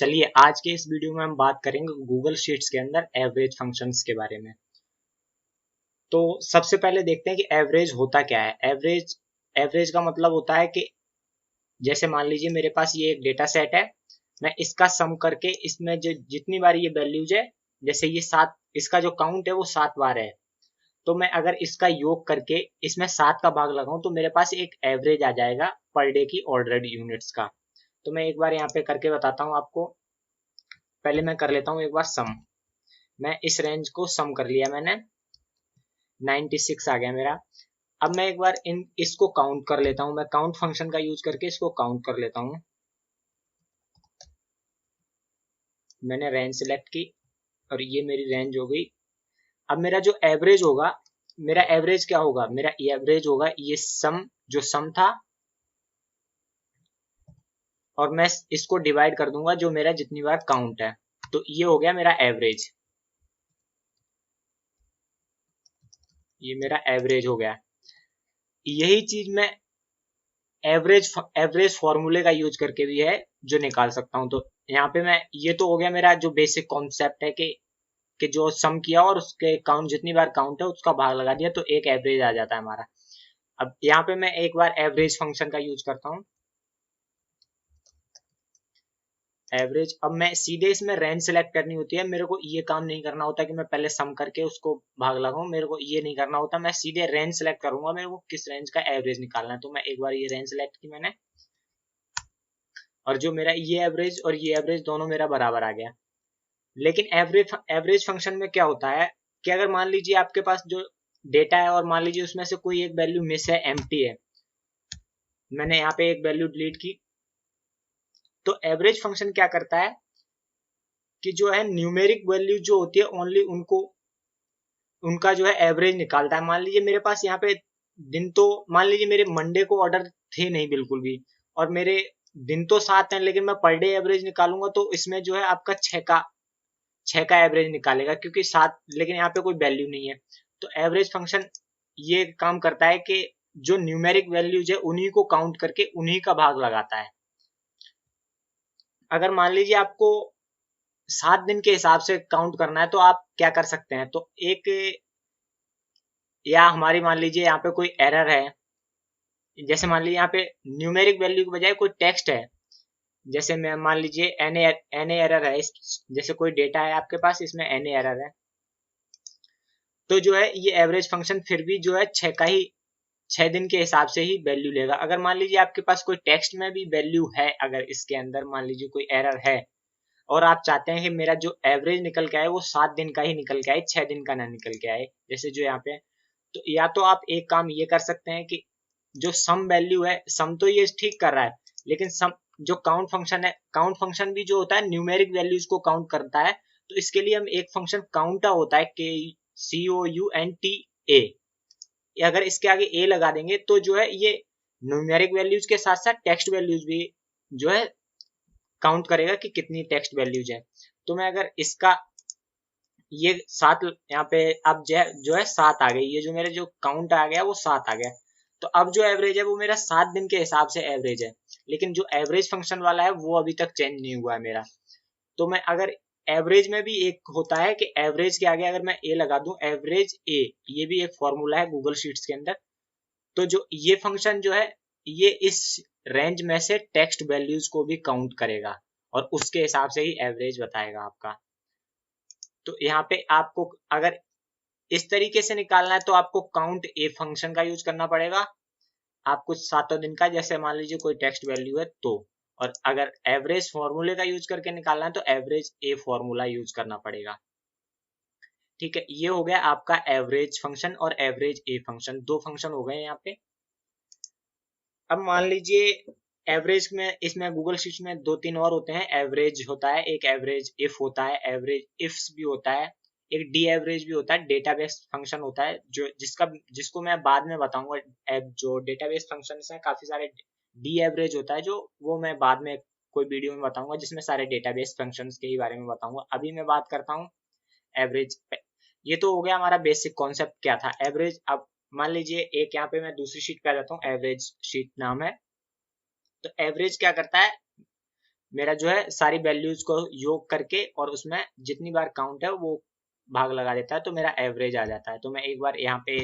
चलिए आज के इस वीडियो में हम बात करेंगे गूगल शीट्स के अंदर एवरेज फंक्शंस के बारे में। तो सबसे पहले देखते हैं कि एवरेज होता क्या है। एवरेज एवरेज का मतलब होता है कि जैसे मान लीजिए मेरे पास ये एक डेटा सेट है, मैं इसका सम करके इसमें जो जितनी बार ये वैल्यूज है, जैसे ये 7, इसका जो काउंट है वो 7 बार है, तो मैं अगर इसका योग करके इसमें 7 का भाग लगाऊं तो मेरे पास एक एवरेज आ जाएगा पर डे की ऑर्डर्ड यूनिट्स का। तो मैं एक बार यहाँ पे करके बताता हूँ आपको। पहले मैं कर लेता हूँ एक बार सम। मैं इस रेंज को सम कर लिया मैंने, 96 आ गया मेरा। अब मैं एक बार इसको काउंट कर लेता हूँ, मैं काउंट फंक्शन का यूज करके इसको काउंट कर लेता हूँ। मैंने रेंज सिलेक्ट की और ये मेरी रेंज हो गई। अब मेरा जो एवरेज होगा, मेरा एवरेज क्या होगा, मेरा एवरेज होगा ये सम, जो सम था, और मैं इसको डिवाइड कर दूंगा जो मेरा जितनी बार काउंट है, तो ये हो गया मेरा एवरेज। ये मेरा एवरेज हो गया। यही चीज मैं एवरेज फॉर्मूले का यूज करके भी है जो निकाल सकता हूं। तो यहाँ पे मैं, ये तो हो गया मेरा जो बेसिक कॉन्सेप्ट है कि जो सम किया और उसके काउंट जितनी बार काउंट है उसका भाग लगा दिया तो एक एवरेज आ जाता है हमारा। अब यहाँ पे मैं एक बार एवरेज फंक्शन का यूज करता हूँ, एवरेज। अब मैं सीधे इसमें रेंज सेलेक्ट करनी होती है, मेरे को ये काम नहीं करना होता कि मैं पहले सम करके उसको भाग लगाऊं, मेरे को ये नहीं करना होता। मैं सीधे रेंज सेलेक्ट करूंगा, मेरे को किस रेंज का एवरेज निकालना है। तो मैं एक बार ये रेंज सेलेक्ट की मैंने, और जो मेरा ये एवरेज और ये एवरेज दोनों मेरा बराबर आ गया। लेकिन एवरेज फंक्शन में क्या होता है कि अगर मान लीजिए आपके पास जो डेटा है और मान लीजिए उसमें से कोई एक वैल्यू मिस है, एम्प्टी है, मैंने यहाँ पे एक वैल्यू डिलीट की, तो एवरेज फंक्शन क्या करता है कि जो है न्यूमेरिक वैल्यू जो होती है ओनली उनको, उनका जो है एवरेज निकालता है। मान लीजिए मेरे पास यहाँ पे दिन, तो मान लीजिए मेरे मंडे को ऑर्डर थे नहीं बिल्कुल भी, और मेरे दिन तो 7 हैं, लेकिन मैं पर डे एवरेज निकालूंगा तो इसमें जो है आपका 6 का एवरेज निकालेगा, क्योंकि 7, लेकिन यहाँ पे कोई वैल्यू नहीं है। तो एवरेज फंक्शन ये काम करता है कि जो न्यूमेरिक वैल्यूज है उन्हीं को काउंट करके उन्हीं का भाग लगाता है। अगर मान लीजिए आपको 7 दिन के हिसाब से काउंट करना है तो आप क्या कर सकते हैं, तो एक, या हमारी मान लीजिए यहाँ पे कोई एरर है, जैसे मान लीजिए यहाँ पे न्यूमेरिक वैल्यू के बजाय कोई टेक्स्ट है, जैसे मैं मान लीजिए एन एरर है, जैसे कोई डेटा है आपके पास, इसमें एन एरर है, तो जो है ये एवरेज फंक्शन फिर भी जो है 6 दिन के हिसाब से ही वैल्यू लेगा। अगर मान लीजिए आपके पास कोई टेक्स्ट में भी वैल्यू है, अगर इसके अंदर मान लीजिए कोई एरर है और आप चाहते हैं कि मेरा जो एवरेज निकल के आए वो 7 दिन का ही निकल के आए, 6 दिन का ना निकल के आए, जैसे जो यहाँ पे, तो या तो आप एक काम ये कर सकते हैं कि जो सम वैल्यू है, सम तो ये ठीक कर रहा है, लेकिन सम जो काउंट फंक्शन है, काउंट फंक्शन भी जो होता है न्यूमेरिक वैल्यूज को काउंट करता है। तो इसके लिए हम एक फंक्शन काउंटा होता है, के COUNTA, अगर इसके आगे ए लगा देंगे तो जो है ये न्यूमेरिक वैल्यूज के साथ साथ टेक्स्ट वैल्यूज भी जो है काउंट करेगा कि कितनी टेक्स्ट वैल्यूज है। तो मैं अगर इसका ये 7 यहाँ पे, अब जो है 7 आ गई, ये जो मेरे जो काउंट आ गया वो 7 आ गया। तो अब जो एवरेज है वो मेरा 7 दिन के हिसाब से एवरेज है, लेकिन जो एवरेज फंक्शन वाला है वो अभी तक चेंज नहीं हुआ है मेरा। तो मैं अगर एवरेज में भी एक होता है कि एवरेज के आगे अगर मैं ए लगा दूं, एवरेज ए, ये भी एक फॉर्मूला है गूगल शीट्स के अंदर। तो जो ये फंक्शन जो है ये इस रेंज में से टेक्स्ट वैल्यूज को भी काउंट करेगा और उसके हिसाब से ही एवरेज बताएगा आपका। तो यहाँ पे आपको अगर इस तरीके से निकालना है तो आपको काउंट ए फंक्शन का यूज करना पड़ेगा आपको 7 दिन का, जैसे मान लीजिए कोई टेक्स्ट वैल्यू है तो। और अगर एवरेज फॉर्मूले का यूज करके निकालना है तो एवरेज ए फॉर्मूला यूज करना पड़ेगा। ठीक है, ये हो गया आपका एवरेज फंक्शन और एवरेज ए फंक्शन, दो फंक्शन हो गए यहाँ पे। अब मान लीजिए एवरेज में, इसमें गूगल शीट्स में 2-3 और होते हैं। एवरेज होता है, एक एवरेज इफ होता है, एवरेज इफ्स भी होता है, एक डी एवरेज भी होता है, डेटाबेस फंक्शन होता है जो जिसको मैं बाद में बताऊंगा। जो डेटाबेस फंक्शन है काफी सारे, डी एवरेज होता है जो, वो मैं बाद में कोई वीडियो में बताऊंगा जिसमें सारे डेटाबेस फंक्शंस के ही बारे में बताऊंगा। अभी मैं बात करता हूँ एवरेज। ये तो हो गया हमारा बेसिक कॉन्सेप्ट क्या था एवरेज। अब मान लीजिए एक यहाँ पे मैं दूसरी शीट पे आ जाता हूँ, एवरेज शीट नाम है। तो एवरेज क्या करता है, मेरा जो है सारी वैल्यूज को योग करके और उसमें जितनी बार काउंट है वो भाग लगा देता है, तो मेरा एवरेज आ जाता है। तो मैं एक बार यहाँ पे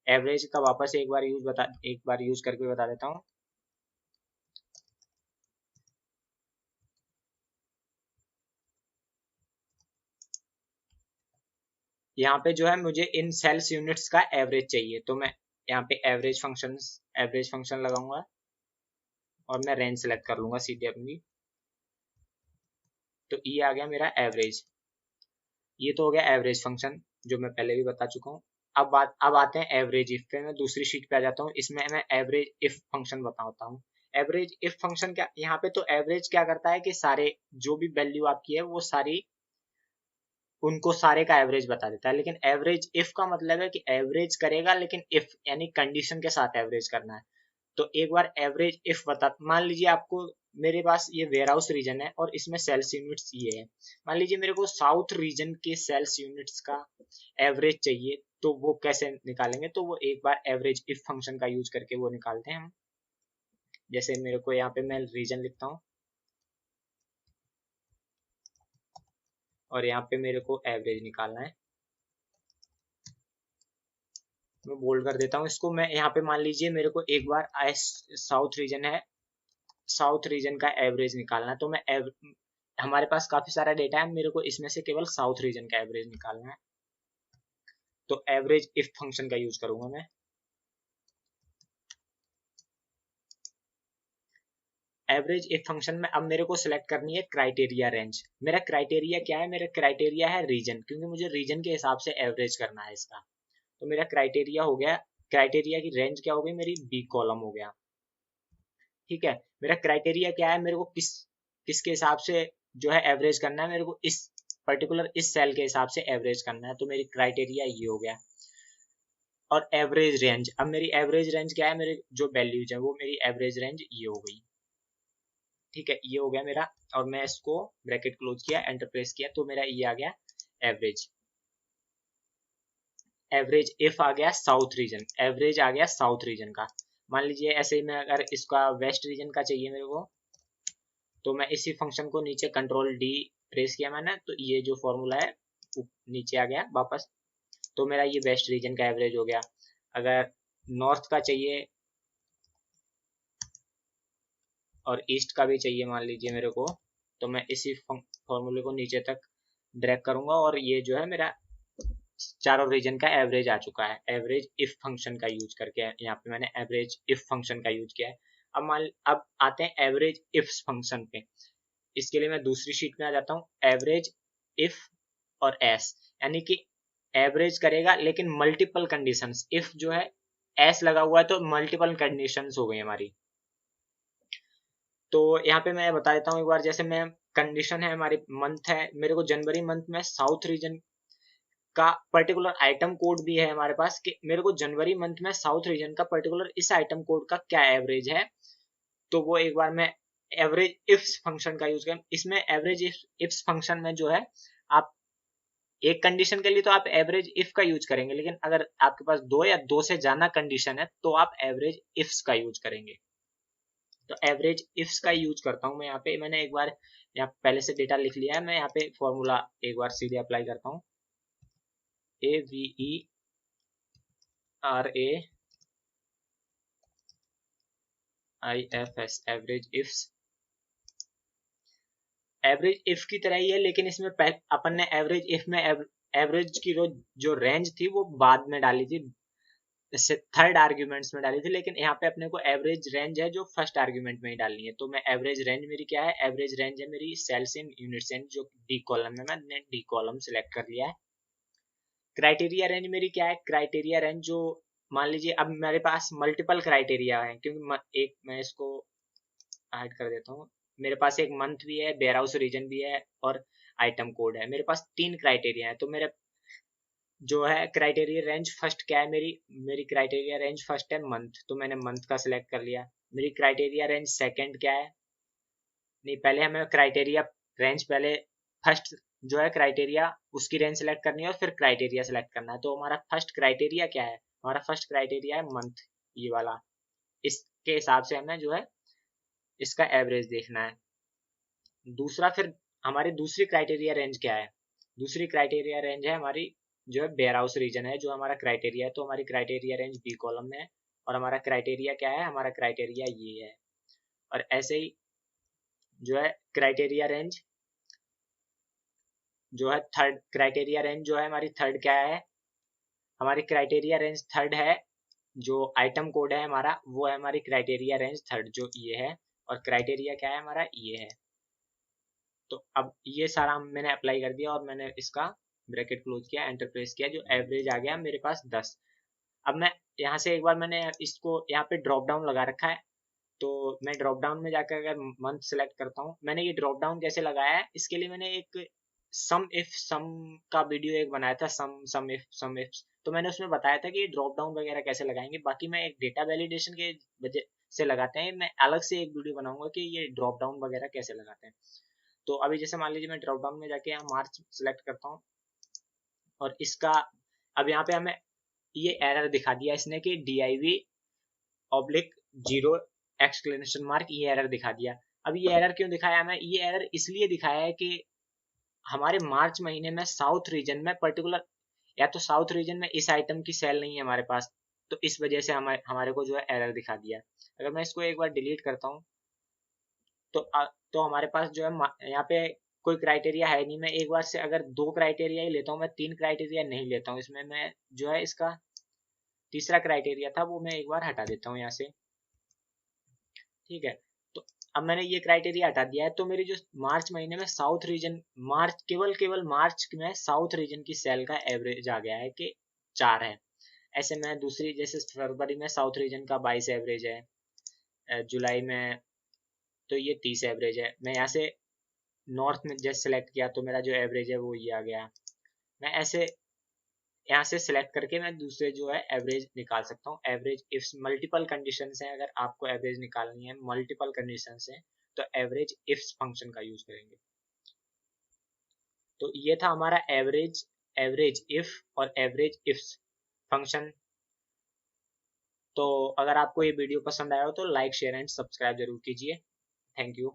एवरेज का वापस एक बार यूज करके बता देता हूँ। यहाँ पे जो है मुझे इन सेल्स यूनिट्स का एवरेज चाहिए, तो मैं यहाँ पे एवरेज फंक्शन लगाऊंगा और मैं रेंज सेलेक्ट कर लूंगा सीधे अपनी। तो ये आ गया मेरा एवरेज। ये तो हो गया एवरेज फंक्शन जो मैं पहले भी बता चुका हूँ। अब आते हैं एवरेज इफ पे। मैं दूसरी शीट पे आ जाता हूँ। इसमें मैं एवरेज इफ फंक्शन बताता हूँ। एवरेज इफ फंक्शन क्या, यहाँ पे तो एवरेज क्या करता है कि सारे जो भी वैल्यू आपकी है वो सारी उनको सारे का एवरेज बता देता है। लेकिन एवरेज इफ का मतलब है कि एवरेज करेगा लेकिन इफ यानी कंडीशन के साथ एवरेज करना है। तो एक बार एवरेज इफ बता, मान लीजिए आपको, मेरे पास ये वेयर हाउस रीजन है और इसमें सेल्स यूनिट्स ये है। मान लीजिए मेरे को साउथ रीजन के सेल्स यूनिट्स का एवरेज चाहिए, तो वो कैसे निकालेंगे? तो वो एक बार एवरेज इफ फंक्शन का यूज करके वो निकालते हैं हम। जैसे मेरे को यहाँ पे मैं रीजन लिखता हूँ और यहाँ पे मेरे को एवरेज निकालना है। मैं बोल्ड कर देता हूँ इसको। मैं यहाँ पे मान लीजिए मेरे को एक बार साउथ रीजन है, साउथ रीजन का एवरेज निकालना है। तो मैं हमारे पास काफी सारा डेटा है, मेरे को इसमें से केवल साउथ रीजन का एवरेज निकालना है। तो एवरेज इफ फंक्शन का यूज करूंगा मैं। एवरेज इफ फंक्शन में अब मेरे को सिलेक्ट करनी है क्राइटेरिया रेंज। मेरा क्राइटेरिया क्या है? मेरा क्राइटेरिया है रीजन, क्योंकि मुझे रीजन के हिसाब से एवरेज करना है इसका। तो मेरा क्राइटेरिया हो गया, क्राइटेरिया की रेंज क्या हो गई मेरी? बी कॉलम हो गया। ठीक है। मेरा क्राइटेरिया क्या है? मेरे को किसके हिसाब से जो है एवरेज करना है? मेरे को इस पर्टिकुलर इस सेल के हिसाब से एवरेज करना है। तो मेरी क्राइटेरिया ये हो गया। और एवरेज रेंज, अब मेरी एवरेज रेंज क्या है? मेरे जो वैल्यूज है वो मेरी एवरेज रेंज ये हो गई। ठीक है, ये हो गया मेरा। और मैं इसको ब्रैकेट क्लोज किया, एंटर प्रेस किया, तो मेरा ये आ गया एवरेज। एवरेज इफ आ गया साउथ रीजन, एवरेज आ गया साउथ रीजन का। मान लीजिए ऐसे ही मैं अगर इसका वेस्ट रीजन का चाहिए मेरे को, तो मैं इसी फंक्शन को नीचे कंट्रोल डी प्रेस किया मैंने, तो ये जो फॉर्मूला है नीचे आ गया वापस। तो मेरा ये वेस्ट रीजन का एवरेज हो गया। अगर नॉर्थ का चाहिए और ईस्ट का भी चाहिए मान लीजिए मेरे को, तो मैं इसी फॉर्मूले को नीचे तक ड्रैग करूंगा और ये जो है मेरा चारों रीजन का एवरेज आ चुका है एवरेज इफ फंक्शन का यूज करके। यहाँ पे मैंने एवरेज इफ फंक्शन का यूज किया है। अब आते हैं एवरेज इफ फंक्शन पे। इसके लिए मैं दूसरी शीट में आ जाता हूँ। एवरेज इफ और एस, यानी कि एवरेज करेगा लेकिन मल्टीपल कंडीशंस। इफ जो है एस लगा हुआ है तो मल्टीपल कंडीशंस हो गई हमारी। तो यहाँ पे मैं बता देता हूँ एक बार। जैसे मैं कंडीशन है हमारी, मंथ है, मेरे को जनवरी मंथ में साउथ रीजन का पर्टिकुलर आइटम कोड भी है हमारे पास कि मेरे को जनवरी मंथ में साउथ रीजन का पर्टिकुलर इस आइटम कोड का क्या एवरेज है। तो वो एक बार मैं एवरेज इफ्स फंक्शन का यूज करें। इसमें एवरेज इफ्स फंक्शन में जो है आप एक कंडीशन के लिए तो आप एवरेज इफ का यूज करेंगे, लेकिन अगर आपके पास दो या दो से ज्यादा कंडीशन है तो आप एवरेज इफ्स का यूज करेंगे। तो एवरेज इफ्स का यूज करता हूं मैं। यहाँ पे मैंने एक बार यहाँ पहले से डेटा लिख लिया है। मैं यहाँ पे फॉर्मूला एक बार सीधे अप्लाई करता हूँ। AVERAIFS average ifs. Average if की तरह ही है, लेकिन इसमें अपन ने एवरेज इफ में एवरेज की जो रेंज थी वो बाद में डाली थी, इससे थर्ड आर्ग्यूमेंट्स में डाली थी। लेकिन यहाँ पे अपने को एवरेज रेंज है जो फर्स्ट आर्ग्यूमेंट में ही डालनी है। तो मैं एवरेज रेंज मेरी क्या है? एवरेज रेंज है मेरी सेल्स इन यूनिट्स एंड जो डी कॉलम में मैंने डी कॉलम सिलेक्ट कर लिया है। क्राइटेरिया रेंज मेरी क्या है? क्राइटेरिया रेंज जो, मान लीजिए अब मेरे पास मल्टीपल क्राइटेरिया है, क्योंकि एक मैं इसको ऐड कर देता हूँ। मेरे पास एक मंथ भी है, वेयर हाउस रीजन भी है और आइटम कोड है। मेरे पास तीन क्राइटेरिया है। तो मेरे जो है क्राइटेरिया रेंज फर्स्ट क्या है? मेरी क्राइटेरिया रेंज फर्स्ट है मंथ, तो मैंने मंथ का सिलेक्ट कर लिया। मेरी क्राइटेरिया रेंज सेकंड क्या है? नहीं, पहले हमें क्राइटेरिया रेंज, पहले फर्स्ट जो है क्राइटेरिया उसकी रेंज सेलेक्ट करनी है और फिर क्राइटेरिया सेलेक्ट करना है। तो हमारा फर्स्ट क्राइटेरिया क्या है? हमारा फर्स्ट क्राइटेरिया है मंथ, ये वाला। इसके हिसाब से हमें जो है इसका एवरेज देखना है। दूसरा फिर हमारी दूसरी क्राइटेरिया रेंज क्या है? दूसरी क्राइटेरिया रेंज है हमारी जो है वेयर हाउस रीजन है, जो हमारा क्राइटेरिया है। तो हमारी क्राइटेरिया रेंज बी कॉलम में है और हमारा क्राइटेरिया क्या है? हमारा क्राइटेरिया ये है। और ऐसे ही जो है क्राइटेरिया रेंज जो है थर्ड, क्राइटेरिया रेंज जो है हमारी थर्ड क्या है? हमारी क्राइटेरिया रेंज थर्ड है, जो आइटम कोड है हमारा वो है हमारी क्राइटेरिया रेंज थर्ड जो ये है, और क्राइटेरिया क्या है हमारा? ये है। तो अब ये सारा मैंने अप्लाई कर दिया और मैंने इसका ब्रैकेट क्लोज किया, एंटर प्रेस किया, जो एवरेज आ गया मेरे पास 10। अब मैं यहाँ से एक बार मैंने इसको यहाँ पे ड्रॉप डाउन लगा रखा है, तो मैं ड्रॉप डाउन में जाकर अगर मंथ सेलेक्ट करता हूँ, मैंने ये ड्रॉप डाउन कैसे लगाया है इसके लिए मैंने एक सम इफ सम का वीडियो एक बनाया था, सम इफ। तो मैंने उसमें बताया था कि ये ड्रॉप डाउन वगैरह कैसे लगाएंगे। बाकी मैं एक डेटा वैलिडेशन के वजह से लगाते हैं, मैं अलग से एक वीडियो बनाऊंगा कि ये ड्रॉप डाउन वगैरह कैसे लगाते हैं। तो अभी जैसे मान लीजिए मैं ड्रॉप डाउन में जाके यहाँ मार्च सेलेक्ट करता हूँ और इसका अब यहाँ पे हमें ये एरर दिखा दिया इसने कि div/0 एक्सक्लेमेशन मार्क, ये एरर दिखा दिया। अब ये एरर क्यों दिखाया हमें? ये एरर इसलिए दिखाया है कि हमारे मार्च महीने में साउथ रीजन में पर्टिकुलर, या तो साउथ रीजन में इस आइटम की सेल नहीं है हमारे पास, तो इस वजह से हमारे को जो है एरर दिखा दिया। अगर मैं इसको एक बार डिलीट करता हूँ तो हमारे पास जो है यहाँ पे कोई क्राइटेरिया है नहीं। मैं एक बार से अगर 2 क्राइटेरिया ही लेता हूँ, मैं 3 क्राइटेरिया नहीं लेता हूँ इसमें। मैं जो है इसका तीसरा क्राइटेरिया था वो मैं एक बार हटा देता हूँ यहाँ से, ठीक है। तो अब मैंने ये क्राइटेरिया हटा दिया है, तो मेरी जो मार्च महीने में साउथ रीजन, मार्च केवल मार्च में साउथ रीजन की सेल का एवरेज आ गया है कि 4 है। ऐसे मैं दूसरी जैसे फरवरी में साउथ रीजन का 22 एवरेज है, जुलाई में तो ये 30 एवरेज है। मैं यहाँ से नॉर्थ में जैसे सेलेक्ट किया तो मेरा जो एवरेज है वो ये आ गया। मैं ऐसे यहाँ से सिलेक्ट करके मैं दूसरे जो है एवरेज निकाल सकता हूँ। एवरेज इफ मल्टीपल कंडीशन है, अगर आपको एवरेज निकालनी है मल्टीपल कंडीशन है तो एवरेज इफ फंक्शन का यूज करेंगे। तो ये था हमारा एवरेज, एवरेज इफ और एवरेज इफ फंक्शन। तो अगर आपको ये वीडियो पसंद आया हो तो लाइक शेयर एंड सब्सक्राइब जरूर कीजिए। Thank you.